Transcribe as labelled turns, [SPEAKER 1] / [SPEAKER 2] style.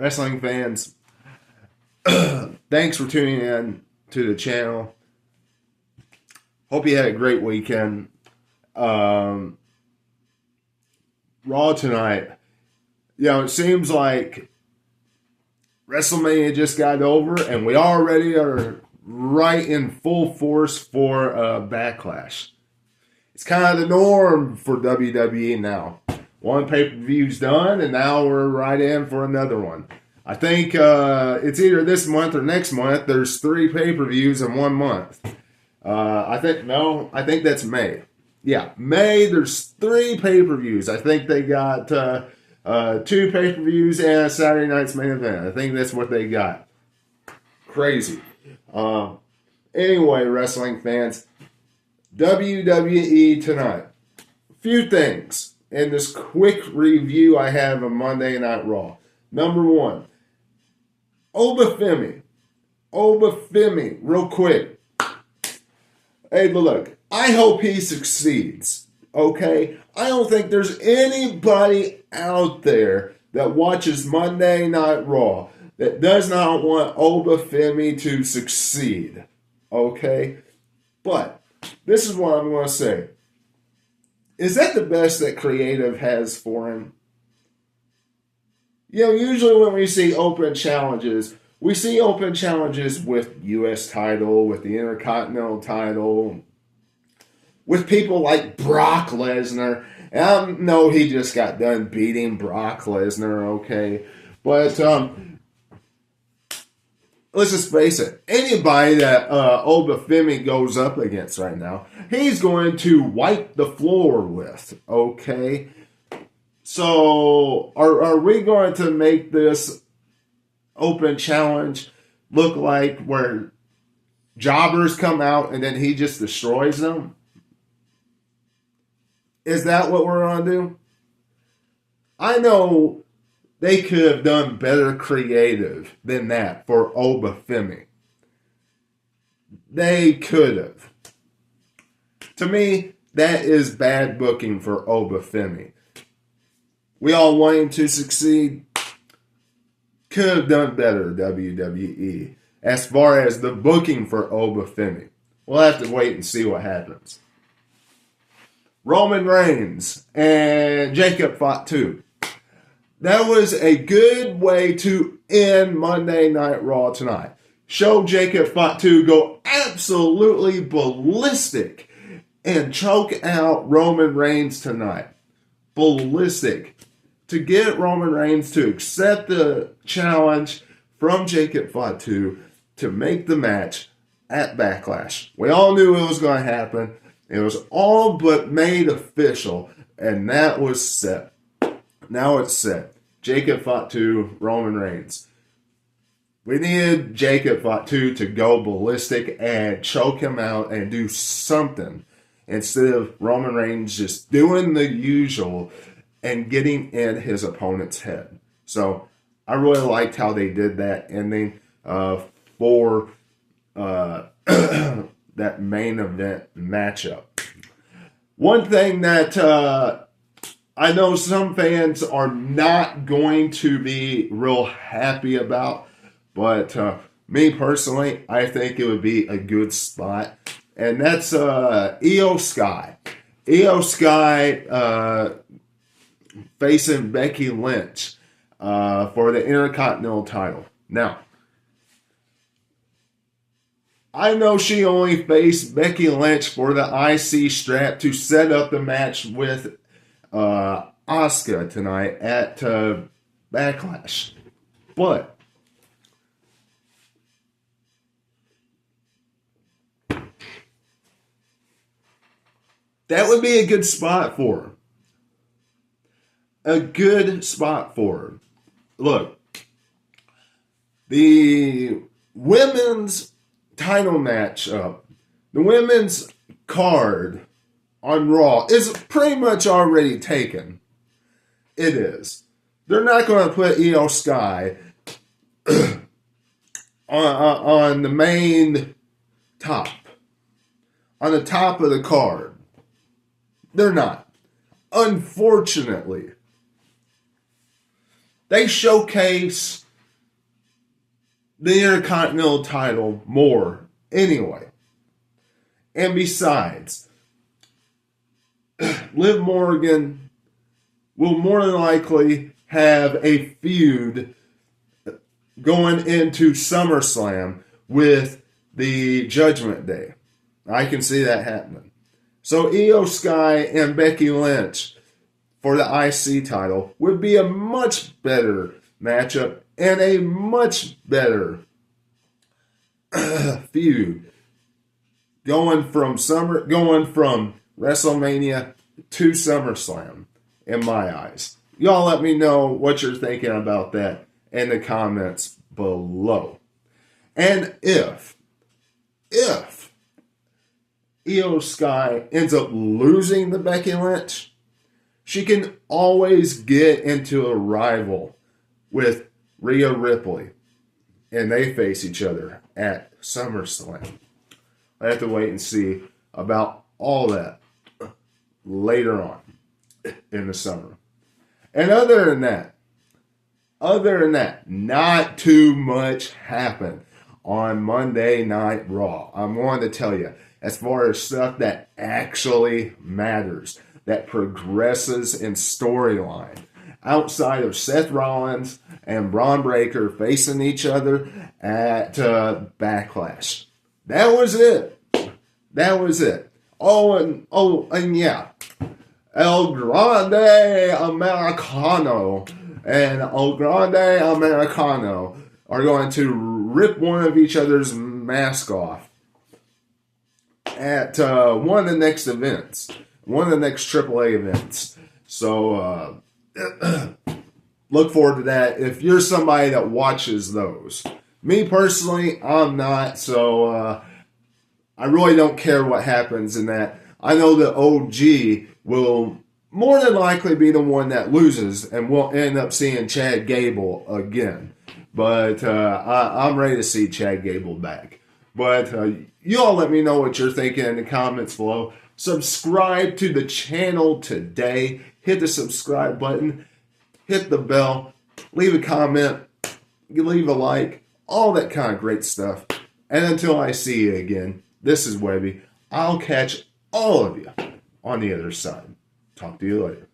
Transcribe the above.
[SPEAKER 1] Wrestling fans, thanks for tuning in to the channel. Hope you had a great weekend. Raw tonight. It seems like WrestleMania just got over, and we already are right in full force for Backlash. It's kind of the norm for WWE now. One pay-per-view's done, and now we're right in for another one. I think it's either this month or next month. There's 3 pay-per-views in 1 month. I think that's May. Yeah, May, there's 3 pay-per-views. I think they got 2 pay-per-views and a Saturday night's main event. I think that's what they got. Crazy. Anyway, wrestling fans, WWE tonight. Few things in this quick review I have of Monday Night Raw. Number 1, Femi, real quick. Hey, look, I hope he succeeds, okay? I don't think there's anybody out there that watches Monday Night Raw that does not want Femi to succeed, okay? But this is what I'm going to say. Is that the best that creative has for him? Usually when we see open challenges, we see open challenges with U.S. title, with the Intercontinental title, with people like Brock Lesnar. And I know he just got done beating Brock Lesnar, okay? But let's just face it. Anybody that Femi goes up against right now, he's going to wipe the floor with, okay? So, are we going to make this open challenge look like where jobbers come out and then he just destroys them? Is that what we're going to do? I know they could have done better creative than that for Femi. They could have. To me, that is bad booking for Femi. We all want him to succeed. Could have done better, WWE, as far as the booking for Femi. We'll have to wait and see what happens. Roman Reigns and Jacob Fatu. That was a good way to end Monday Night Raw tonight. Show Jacob Fatu go absolutely ballistic and choke out Roman Reigns tonight. Ballistic. To get Roman Reigns to accept the challenge from Jacob Fatu to make the match at Backlash. We all knew it was going to happen. It was all but made official, and that was set. Now it's set. Jacob Fatu, Roman Reigns. We needed Jacob Fatu to go ballistic and choke him out and do something instead of Roman Reigns just doing the usual and getting in his opponent's head. So I really liked how they did that ending for that main event matchup. One thing that I know some fans are not going to be real happy about, but me personally, I think it would be a good spot, and that's Io Sky. Io Sky facing Becky Lynch for the Intercontinental title. Now, I know she only faced Becky Lynch for the IC strap to set up the match with Asuka tonight at Backlash. But that would be a good spot for her. A good spot for her. Look, the women's title matchup, the women's card on Raw is pretty much already taken. It is. They're not going to put Io Sky on the main top, on the top of the card. They're not. Unfortunately. They showcase the Intercontinental title more anyway. And besides, Liv Morgan will more than likely have a feud going into SummerSlam with the Judgment Day. I can see that happening. So Io Sky and Becky Lynch for the IC title would be a much better matchup and a much better feud going from WrestleMania to SummerSlam in my eyes. Y'all let me know what you're thinking about that in the comments below. And if Io Sky ends up losing the Becky Lynch, she can always get into a rival with Rhea Ripley, and they face each other at SummerSlam. I have to wait and see about all that later on in the summer. And other than that, not too much happened on Monday Night Raw. I'm going to tell you, as far as stuff that actually matters, that progresses in storyline, outside of Seth Rollins and Braun Breaker facing each other at Backlash. That was it. And yeah, El Grande Americano and El Grande Americano are going to rip one of each other's mask off at one of the next events, one of the next AAA events. So look forward to that if you're somebody that watches those. Me personally, I'm not, so I really don't care what happens in that. I know the OG will more than likely be the one that loses, and we'll end up seeing Chad Gable again. But I'm ready to see Chad Gable back. But you all let me know what you're thinking in the comments below. Subscribe to the channel today. Hit the subscribe button. Hit the bell. Leave a comment. Leave a like. All that kind of great stuff. And until I see you again, this is Webby. I'll catch all of you on the other side. Talk to you later.